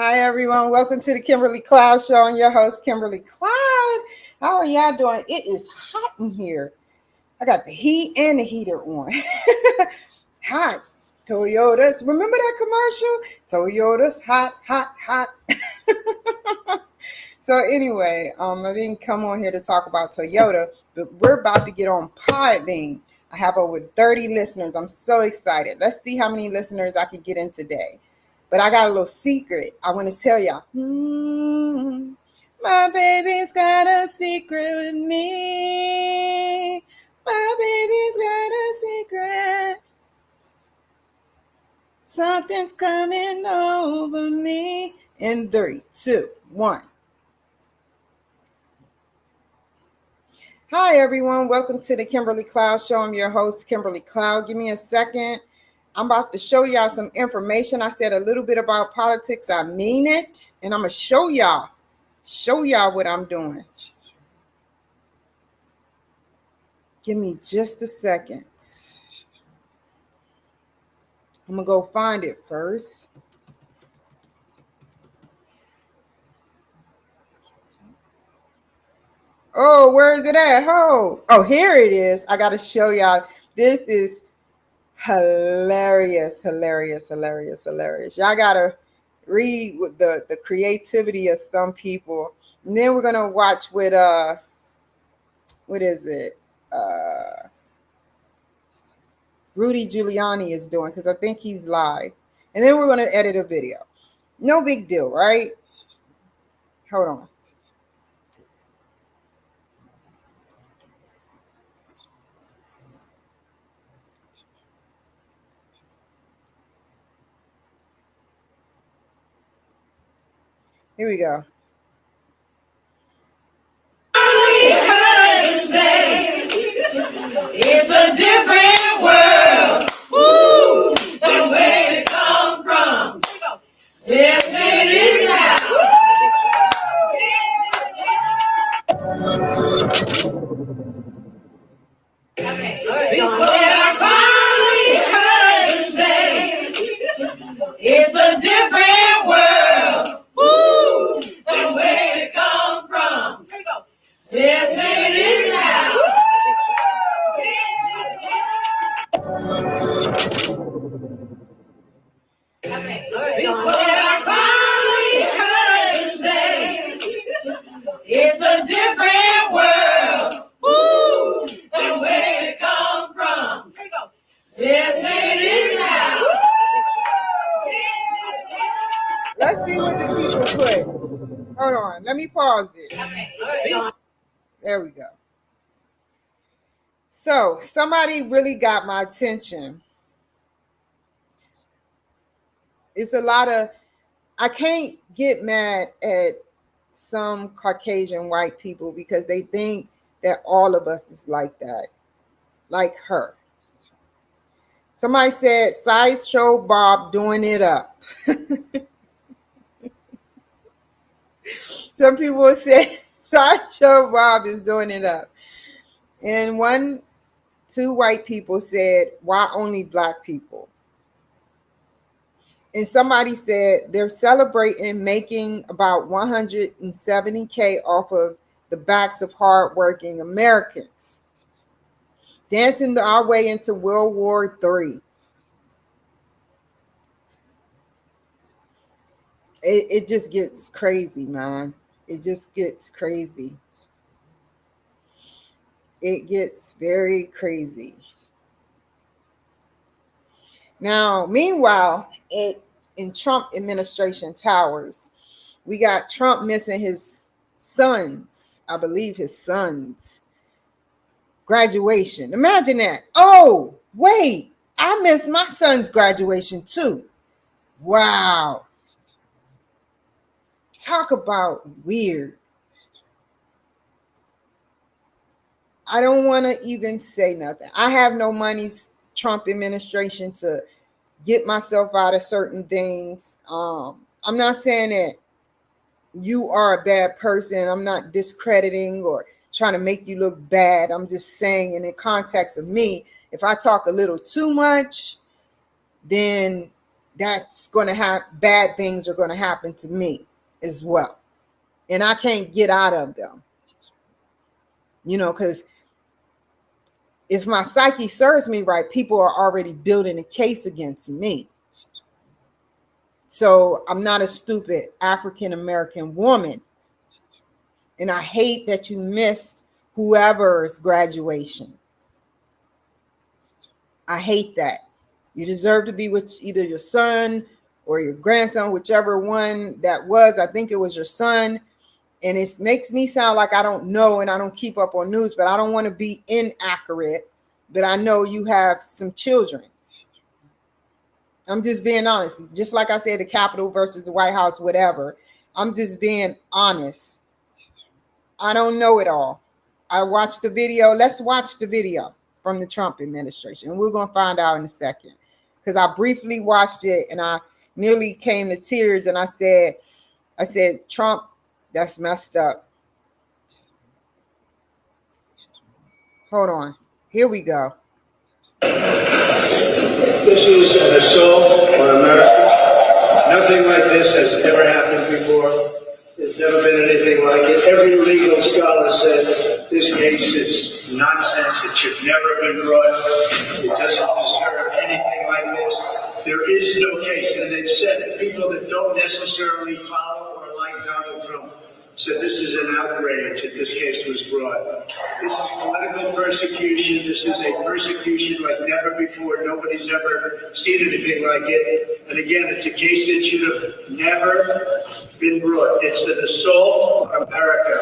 Hi, everyone. Welcome to the Kimberly Cloud Show. I'm your host, Kimberly Cloud. How are y'all doing? It is hot in here. I got the heat and the heater on. Hot. Toyotas. Remember that commercial? Toyotas, hot, hot, hot. So anyway, I didn't come on here to talk about Toyota, but we're about to get on Podbean. I have over 30 listeners. I'm so excited. Let's see how many listeners I can get in today. But I got a little secret I want to tell y'all. My baby's got a secret with me. My baby's got a secret. Something's coming over me. In 3, 2, 1. Hi, everyone. Welcome to the Kimberly Cloud Show. I'm your host, Kimberly Cloud. Give me a second. I'm about to show y'all some information. I said a little bit about politics. I mean it. And I'm going to show y'all what I'm doing. Give me just a second. I'm going to go find it first. Oh, where is it at? Oh, here it is. I got to show y'all. This is hilarious. Y'all got to read with the creativity of some people. And then we're going to watch with, what is it? Rudy Giuliani is doing, because I think he's live. And then we're going to edit a video. No big deal, right? Hold on. Here we go. It's a different world. Woo! And where it come from. Yes, it is now. Before I finally heard it say, it's a different world. Woo! And where it come from. Yes, it is now. Before I finally heard it say, it's a different world. Woo! And where it come from. Yes, it is now. Let's see what the people put. Hold on. Let me pause it. There we go. So somebody really got my attention. It's a lot of, I can't get mad at some Caucasian white people because they think that all of us is like that, like her. Somebody said, Sideshow Bob doing it up. Some people said, Sideshow Bob is doing it up. And two white people said, why only black people? And somebody said they're celebrating making about $170K off of the backs of hardworking Americans, dancing our way into World War III. It just gets crazy, man. It just gets crazy. It gets very crazy. Now, meanwhile, in Trump administration towers, we got Trump missing his son's, I believe his son's graduation. Imagine that. Oh, wait, I missed my son's graduation too. Wow. Talk about weird. I don't want to even say nothing. I have no money, Trump administration, to get myself out of certain things. I'm not saying that you are a bad person. I'm not discrediting or trying to make you look bad. I'm just saying, in the context of me, if I talk a little too much, then that's going to have bad things are going to happen to me as well. And I can't get out of them, because if my psyche serves me right, people are already building a case against me. So I'm not a stupid African-American woman. And I hate that you missed whoever's graduation. I hate that. You deserve to be with either your son or your grandson, whichever one that was. I think it was your son. And it makes me sound like I don't know and I don't keep up on news, but I don't want to be inaccurate. But I know you have some children. I'm just being honest. Just like I said, the Capitol versus the White House, whatever. I'm just being honest. I don't know it all. I watched the video. Let's watch the video from the Trump administration. And we're going to find out in a second. Because I briefly watched it and I nearly came to tears. And I said, Trump, that's messed up. Hold on. Here we go. This is an assault on America. Nothing like this has ever happened before. There's never been anything like it. Every legal scholar said this case is nonsense. It should never have been brought. It doesn't deserve anything like this. There is no case. And they've said people that don't necessarily follow or like Donald Trump said this is an outrage that this case was brought. This is political persecution. This is a persecution like never before. Nobody's ever seen anything like it. And again, it's a case that should have never been brought. It's an assault on America.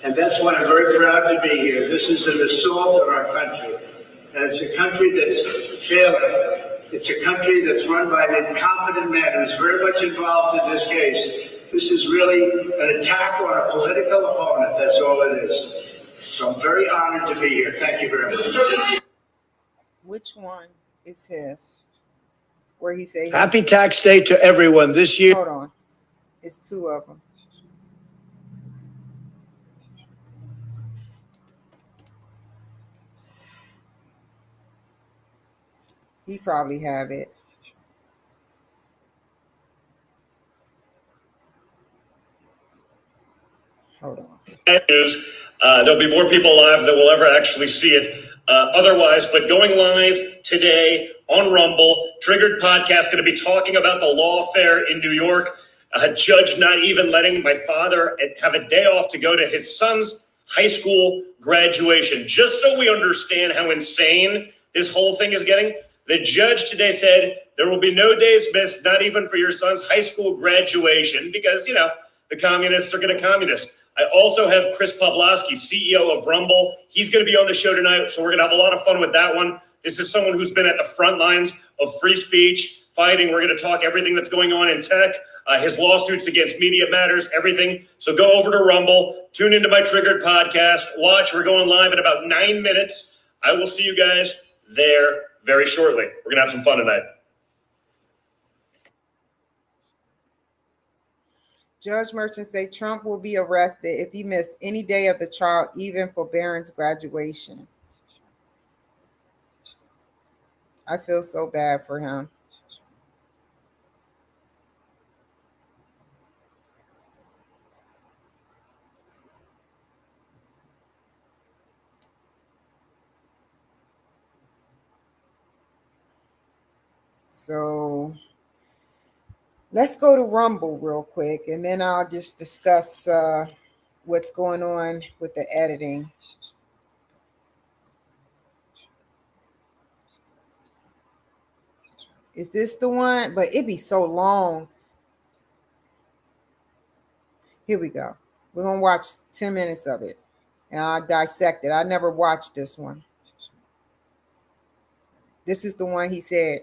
And that's why I'm very proud to be here. This is an assault on our country. And it's a country that's failing. It's a country that's run by an incompetent man who's very much involved in this case. This is really an attack on a political opponent. That's all it is. So I'm very honored to be here. Thank you very much. Which one is his? Where he say Happy tax day to everyone this year. Hold on. It's two of them. He probably have it. Hold on. There'll be more people live that will ever actually see it otherwise. But going live today on Rumble, Triggered Podcast, going to be talking about the lawfare in New York. A judge not even letting my father have a day off to go to his son's high school graduation. Just so we understand how insane this whole thing is getting, the judge today said there will be no days missed, not even for your son's high school graduation, because, the communists are going to communist. I also have Chris Pavlovsky, CEO of Rumble. He's going to be on the show tonight, so we're going to have a lot of fun with that one. This is someone who's been at the front lines of free speech, fighting. We're going to talk everything that's going on in tech, his lawsuits against Media Matters, everything. So go over to Rumble, tune into my Triggered Podcast, watch. We're going live in about 9 minutes. I will see you guys there very shortly. We're going to have some fun tonight. Judge Merchant say Trump will be arrested if he missed any day of the trial, even for Barron's graduation. I feel so bad for him. So let's go to Rumble real quick, and then I'll just discuss what's going on with the editing. Is this the one? But it'd be so long. Here we go. We're going to watch 10 minutes of it, and I'll dissect it. I never watched this one. This is the one he said.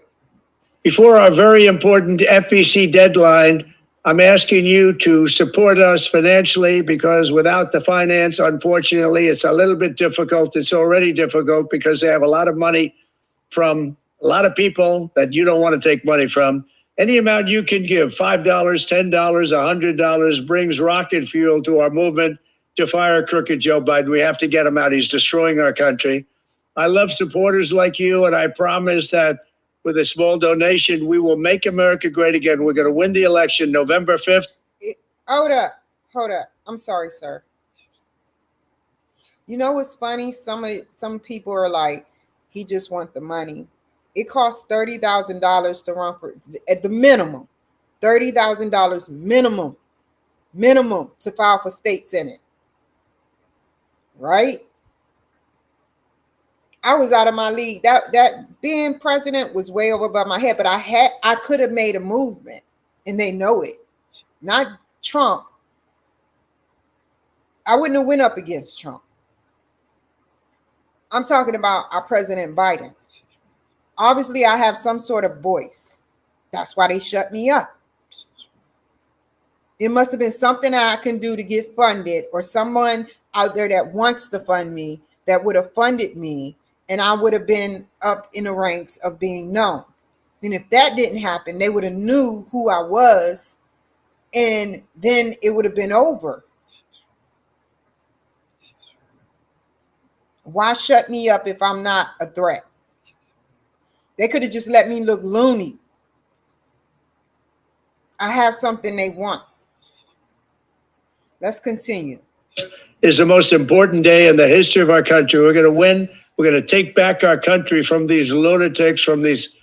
Before our very important FEC deadline, I'm asking you to support us financially, because without the finance, unfortunately, it's a little bit difficult. It's already difficult because they have a lot of money from a lot of people that you don't want to take money from. Any amount you can give, $5, $10, $100, brings rocket fuel to our movement to fire crooked Joe Biden. We have to get him out. He's destroying our country. I love supporters like you, and I promise that with a small donation. We will make America great again. We're going to win the election November 5th. Hold up. I'm sorry, sir. You know what's funny? Some people are like, he just want the money. It costs $30,000 to run for, at the minimum, $30,000 minimum to file for state senate. Right? I was out of my league. That being president was way over above my head, but I could have made a movement, and they know it. Not Trump. I wouldn't have went up against Trump. I'm talking about our President Biden. Obviously, I have some sort of voice. That's why they shut me up. It must have been something that I can do to get funded, or someone out there that wants to fund me that would have funded me, and I would have been up in the ranks of being known. And if that didn't happen, they would have knew who I was, and then it would have been over. Why shut me up if I'm not a threat? They could have just let me look loony. I have something they want. Let's continue. Is the most important day in the history of our country. We're going to win. We're going to take back our country from these lunatics, from these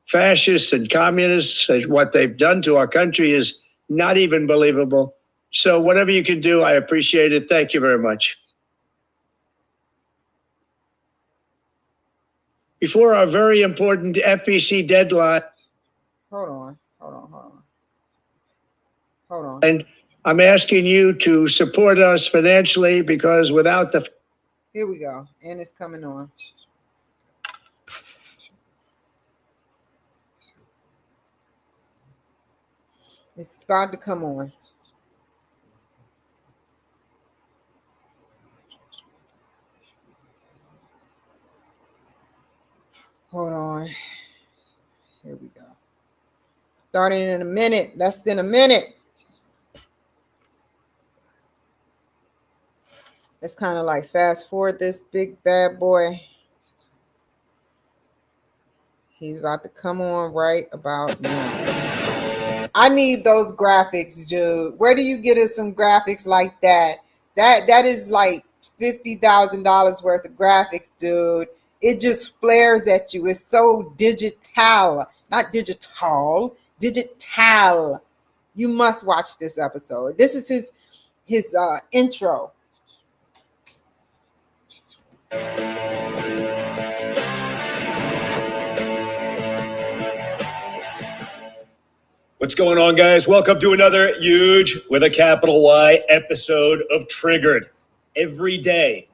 fascists and communists. What they've done to our country is not even believable. So whatever you can do, I appreciate it. Thank you very much. Before our very important FEC deadline. Hold on. And I'm asking you to support us financially, because without the... Here we go. And it's coming on. It's about to come on. Hold on. Here we go. Starting in a minute, less than a minute. Let's kind of like fast forward this big bad boy. He's about to come on right about now. I need those graphics, dude. Where do you get us some graphics like that? That is like $50,000 worth of graphics, dude. It just flares at you. It's so digital, not digital, digital. You must watch this episode. This is his intro. What's going on, guys? Welcome to another huge, with a capital Y, episode of Triggered. Every day,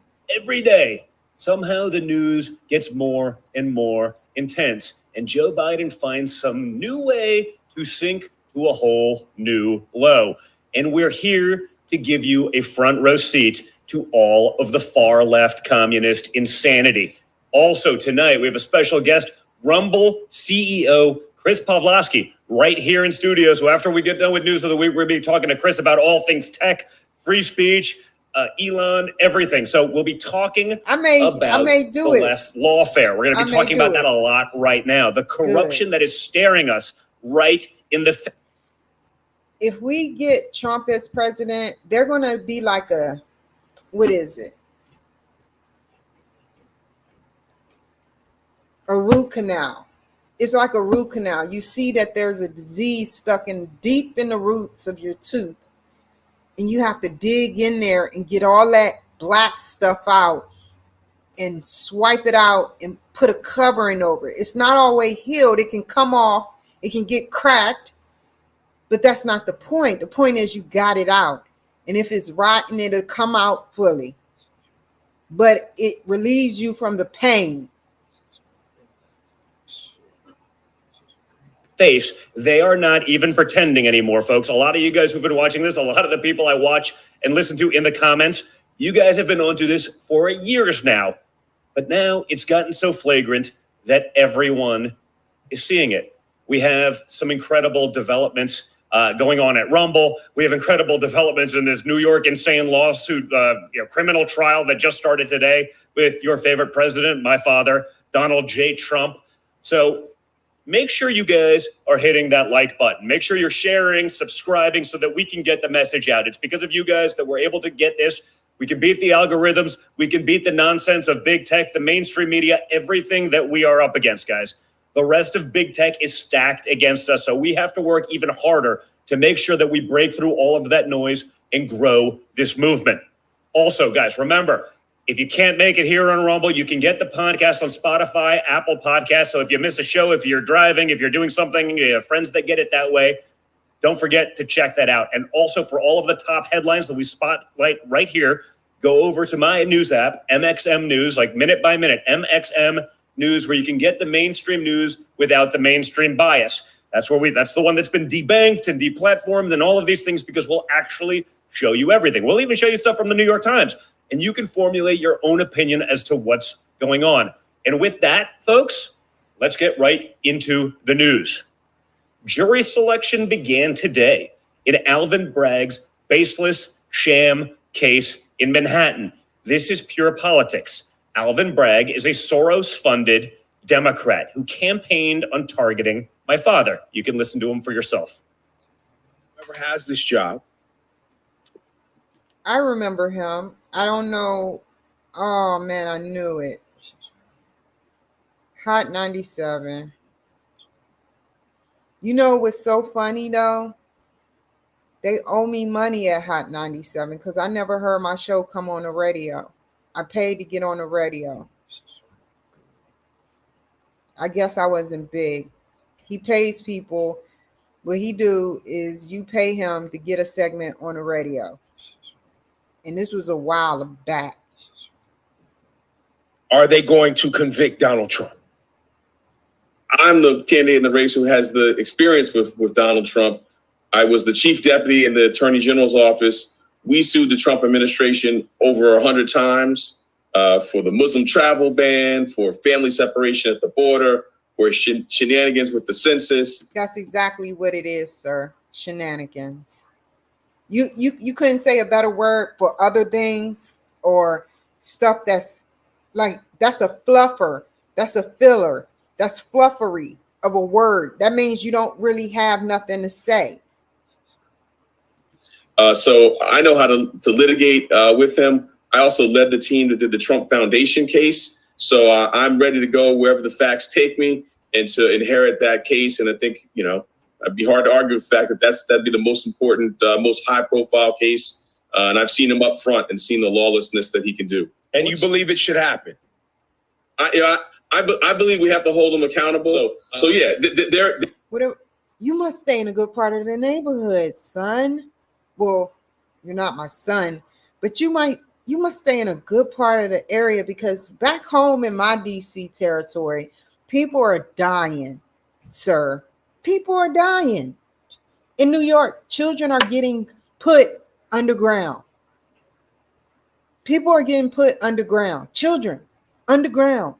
somehow the news gets more and more intense, and Joe Biden finds some new way to sink to a whole new low. And we're here to give you a front row seat to all of the far left communist insanity. Also tonight, we have a special guest, Rumble CEO Chris Pavlovsky, right here in studio. So after we get done with news of the week, we're going to be talking to Chris about all things tech, free speech, Elon, everything. So we'll be talking about the left lawfare. We're going to be talking about that a lot right now. The corruption that is staring us right in the face. If we get Trump as president, they're going to be like a, what is it? A root canal. It's like a root canal. You see that there's a disease stuck in deep in the roots of your tooth, and you have to dig in there and get all that black stuff out and swipe it out and put a covering over it. It's not always healed. It can come off. It can get cracked, but that's not the point. The point is you got it out. And if it's rotten, it'll come out fully. But it relieves you from the pain. Face, they are not even pretending anymore, folks. A lot of you guys who've been watching this, a lot of the people I watch and listen to in the comments, you guys have been onto this for years now. But now it's gotten so flagrant that everyone is seeing it. We have some incredible developments going on at Rumble. We have incredible developments in this New York insane lawsuit, criminal trial that just started today with your favorite president, my father, Donald J. Trump. So make sure you guys are hitting that like button. Make sure you're sharing, subscribing so that we can get the message out. It's because of you guys that we're able to get this. We can beat the algorithms. We can beat the nonsense of big tech, the mainstream media, everything that we are up against, guys. The rest of big tech is stacked against us. So we have to work even harder to make sure that we break through all of that noise and grow this movement. Also, guys, remember, if you can't make it here on Rumble, you can get the podcast on Spotify, Apple Podcasts. So if you miss a show, if you're driving, if you're doing something, you have friends that get it that way, don't forget to check that out. And also for all of the top headlines that we spotlight right here, go over to my news app, MXM News, like minute by minute, MXM News, where you can get the mainstream news without the mainstream bias. That's the one that's been debanked and deplatformed and all of these things, because we'll actually show you everything. We'll even show you stuff from the New York Times, and you can formulate your own opinion as to what's going on. And with that, folks, let's get right into the news. Jury selection began today in Alvin Bragg's baseless sham case in Manhattan. This is pure politics. Alvin Bragg is a Soros-funded Democrat who campaigned on targeting my father. You can listen to him for yourself. Whoever has this job. I remember him. I don't know. Oh, man, I knew it. Hot 97. You know what's so funny, though? They owe me money at Hot 97 because I never heard my show come on the radio. I paid to get on the radio. I guess I wasn't big. He pays people. What he do is you pay him to get a segment on the radio. And this was a while back. Are they going to convict Donald Trump? I'm the candidate in the race who has the experience with Donald Trump. I was the chief deputy in the Attorney General's office. We sued the Trump administration over 100 times for the Muslim travel ban, for family separation at the border, for shenanigans with the census. That's exactly what it is, sir. Shenanigans. You couldn't say a better word for other things or stuff that's like, that's a fluffer. That's a filler. That's fluffery of a word. That means you don't really have nothing to say. So I know how to litigate with him. I also led the team that did the Trump Foundation case. So I'm ready to go wherever the facts take me and to inherit that case. And I think, it'd be hard to argue with the fact that that'd be the most important, most high profile case. And I've seen him up front and seen the lawlessness that he can do. And you believe it should happen? I believe we have to hold them accountable. So yeah, You must stay in a good part of the neighborhood, son. Well, you're not my son, but you must stay in a good part of the area, because back home in my DC territory, people are dying, sir. People are dying. In New York, children are getting put underground. People are getting put underground. Children underground.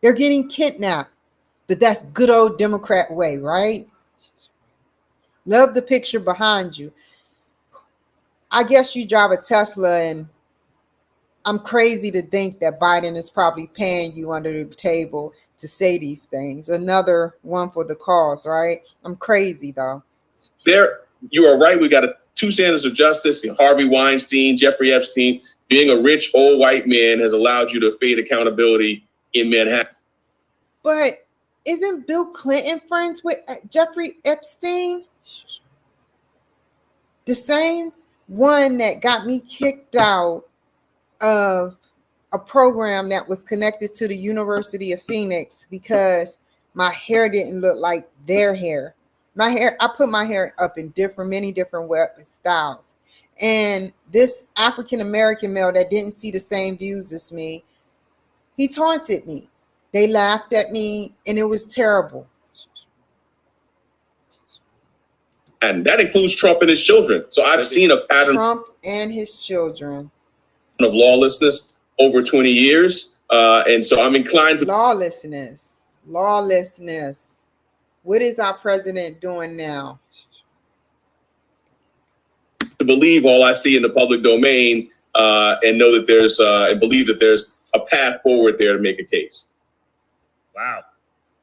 They're getting kidnapped. But that's good old Democrat way, right? Love the picture behind you. I guess you drive a Tesla, and I'm crazy to think that Biden is probably paying you under the table to say these things. Another one for the cause, right? I'm crazy, though. You are right. We got two standards of justice. Harvey Weinstein, Jeffrey Epstein. Being a rich old white man has allowed you to evade accountability in Manhattan. But isn't Bill Clinton friends with Jeffrey Epstein? The same one that got me kicked out of a program that was connected to the University of Phoenix because my hair didn't look like their hair. I put my hair up in many different styles. And this African-American male that didn't see the same views as me, he taunted me. They laughed at me, and it was terrible. And that includes Trump and his children. So I've seen a pattern Trump and his children of lawlessness over 20 years. And so I'm inclined to lawlessness. What is our president doing now? To believe all I see in the public domain and know that and believe that there's a path forward there to make a case. Wow.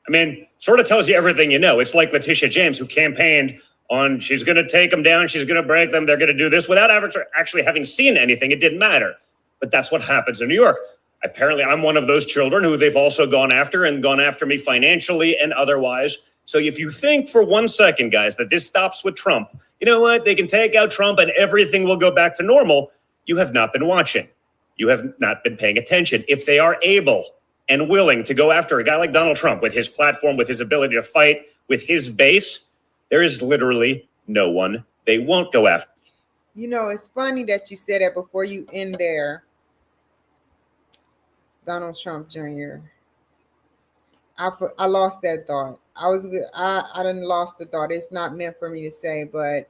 I mean, sort of tells you everything you know. It's like Letitia James, who campaigned on she's going to take them down, she's going to break them, they're going to do this without actually having seen anything. It didn't matter. But that's what happens in New York. Apparently, I'm one of those children who they've also gone after and gone after me financially and otherwise. So if you think for 1 second, guys, that this stops with Trump, you know what? They can take out Trump and everything will go back to normal. You have not been watching. You have not been paying attention. If they are able and willing to go after a guy like Donald Trump with his platform, with his ability to fight, with his base, there is literally no one they won't go after. You know, it's funny that you said that before you end there. Donald Trump Jr. I lost that thought. I done lost the thought. It's not meant for me to say, but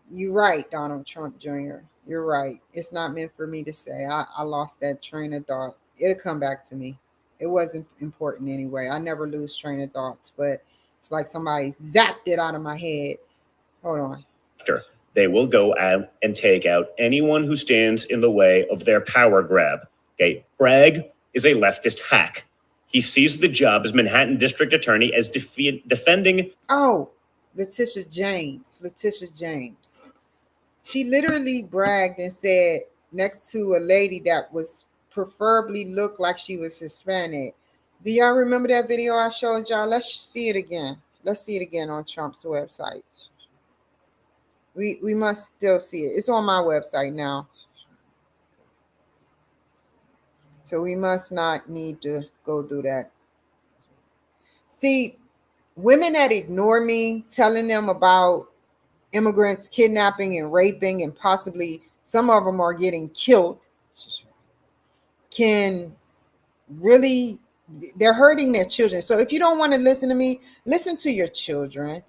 you're right, Donald Trump Jr. You're right. It's not meant for me to say. I lost that train of thought. It'll come back to me. It wasn't important anyway. I never lose train of thoughts, but it's like somebody zapped it out of my head. Hold on. They will go out and take out anyone who stands in the way of their power grab. Okay, Bragg is a leftist hack. He sees the job as Manhattan District Attorney as defending. Oh, Letitia James. She literally bragged and said next to a lady that was preferably looked like she was Hispanic. Do y'all remember that video I showed y'all? Let's see it again. Let's see it again on Trump's website. We must still see it. It's on my website now. So we must not need to go through that. See, women that ignore me, telling them about immigrants kidnapping and raping, and possibly some of them are getting killed, can really, they're hurting their children. So if you don't want to listen to me, listen to your children.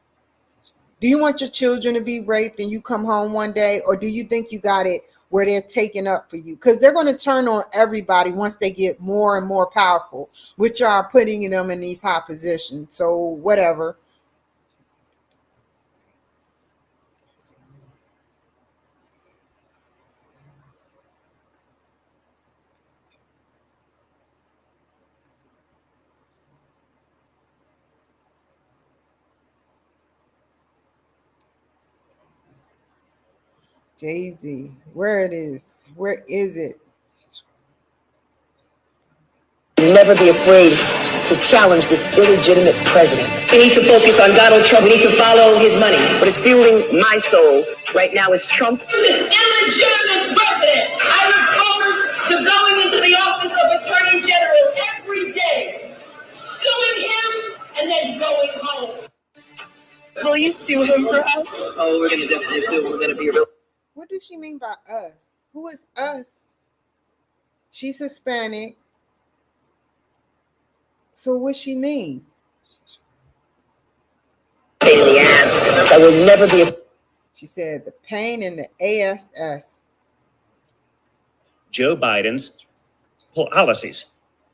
Do you want your children to be raped and you come home one day, or do you think you got it where they're taking up for you? Because they're going to turn on everybody once they get more and more powerful, which are putting them in these high positions. So whatever. Daisy, where it is? Where is it? Never be afraid to challenge this illegitimate president. We need to focus on Donald Trump. We need to follow his money. What is fueling my soul right now is Trump. This illegitimate president. I look forward to going into the office of Attorney General every day, suing him and then going home. Will you sue him for us? Oh, we're going to definitely sue him. We're going to be real. What does she mean by us? Who is us? She's Hispanic. So what she mean? Pain in the ass. That will never be. She said the pain in the ASS. Joe Biden's policies,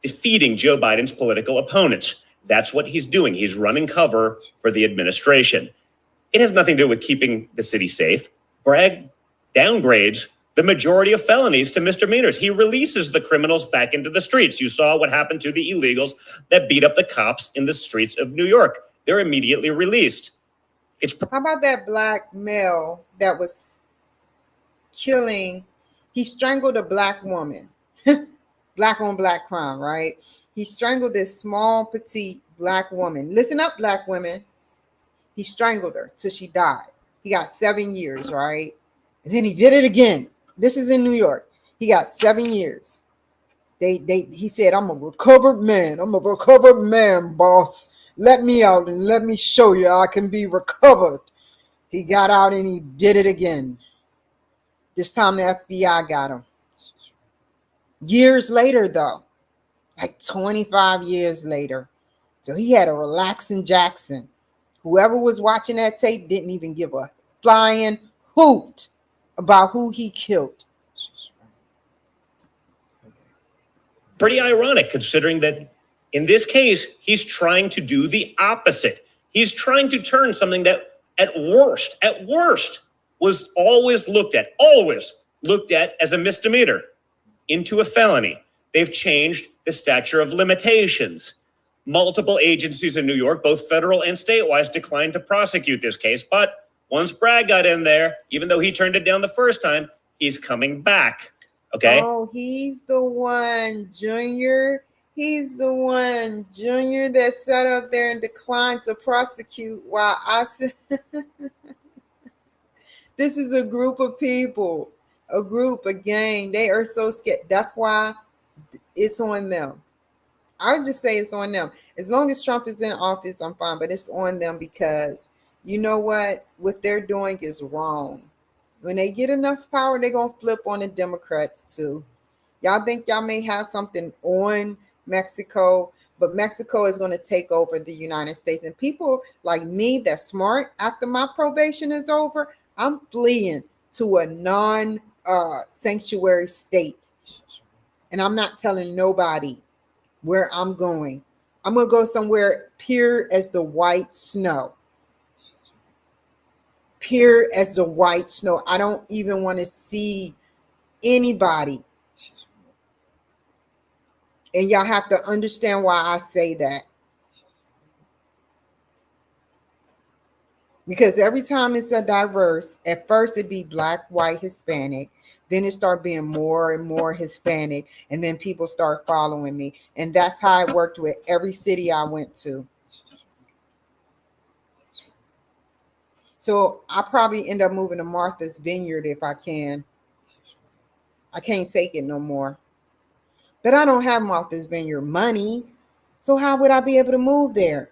defeating Joe Biden's political opponents. That's what he's doing. He's running cover for the administration. It has nothing to do with keeping the city safe. Bragg downgrades the majority of felonies to misdemeanors. He releases the criminals back into the streets. You saw what happened to the illegals that beat up the cops in the streets of New York. They're immediately released. How about that black male that was killing? He strangled a black woman. Black on black crime, right? He strangled this small, petite black woman. Listen up, black women. He strangled her till she died. He got 7 years, right? And then he did it again. This is in New York. He got 7 years. He said, I'm a recovered man. I'm a recovered man, boss. Let me out and let me show you I can be recovered. He got out and he did it again. This time the FBI got him. Years later, though, like 25 years later. So he had a relaxing Jackson. Whoever was watching that tape didn't even give a flying hoot about who he killed. Pretty ironic, considering that in this case, he's trying to do the opposite. He's trying to turn something that at worst, was always looked at as a misdemeanor into a felony. They've changed the statute of limitations. multiple agencies in New York, both federal and statewide, declined to prosecute this case. But once Bragg got in there, even though he turned it down the first time, he's coming back. Okay. Oh, he's the one, Junior. He's the one, Junior, that sat up there and declined to prosecute while I said, this is a group of people, a gang. They are so scared. That's why it's on them. I would just say it's on them. As long as Trump is in office, I'm fine, but it's on them because you know what? What they're doing is wrong. When they get enough power, they're going to flip on the Democrats too. Y'all think y'all may have something on Mexico, but Mexico is going to take over the United States. And people like me that's smart, after my probation is over, I'm fleeing to a non-sanctuary state. And I'm not telling nobody where I'm going. I'm going to go somewhere pure as the white snow. Pure as the white snow. I don't even want to see anybody. And y'all have to understand why I say that. Because every time it's a diverse, at first it'd be black, white, Hispanic. Then it start being more and more Hispanic. And then people start following me. And that's how it worked with every city I went to. So I probably end up moving to Martha's Vineyard if I can. I can't take it no more. But I don't have Martha's Vineyard money. So how would I be able to move there?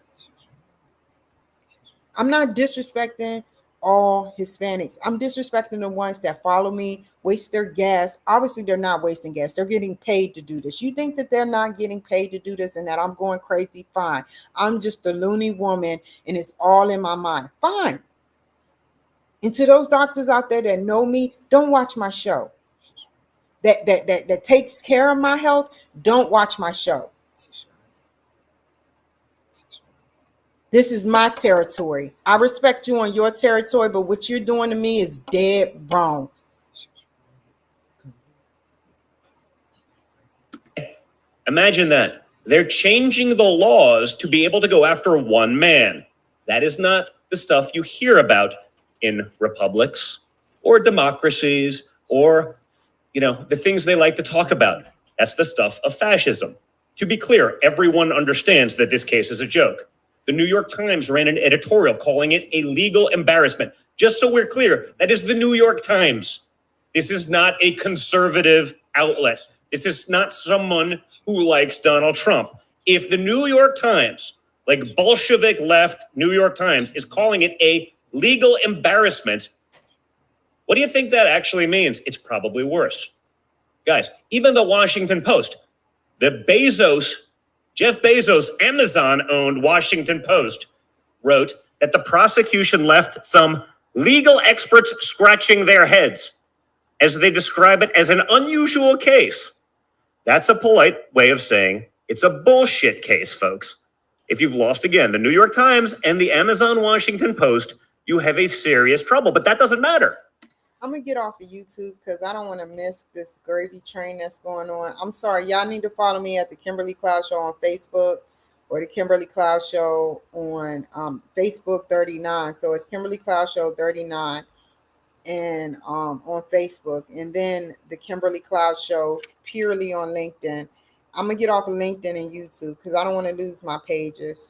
I'm not disrespecting all Hispanics. I'm disrespecting the ones that follow me, waste their gas. Obviously, they're not wasting gas. They're getting paid to do this. You think that they're not getting paid to do this and that I'm going crazy? Fine. I'm just a loony woman and it's all in my mind. Fine. And to those doctors out there that know me, don't watch my show. That takes care of my health, don't watch my show. This is my territory. I respect you on your territory, but what you're doing to me is dead wrong. Imagine that. They're changing the laws to be able to go after one man. That is not the stuff you hear about in republics or democracies or, the things they like to talk about. That's the stuff of fascism. To be clear, everyone understands that this case is a joke. The New York Times ran an editorial calling it a legal embarrassment. Just so we're clear, that is the New York Times. This is not a conservative outlet. This is not someone who likes Donald Trump. If the New York Times, like Bolshevik left New York Times, is calling it a legal embarrassment, what do you think that actually means? It's probably worse. Guys, even the Washington Post, Jeff Bezos, Amazon-owned Washington Post, wrote that the prosecution left some legal experts scratching their heads as they describe it as an unusual case. That's a polite way of saying it's a bullshit case, folks. If you've lost again the New York Times and the Amazon Washington Post, you have a serious trouble, but that doesn't matter. I'm going to get off of YouTube because I don't want to miss this gravy train that's going on. I'm sorry. Y'all need to follow me at the Kimberly Cloud Show on Facebook or the Kimberly Cloud Show on Facebook 39. So it's Kimberly Cloud Show 39 and on Facebook. And then the Kimberly Cloud Show purely on LinkedIn. I'm going to get off of LinkedIn and YouTube because I don't want to lose my pages.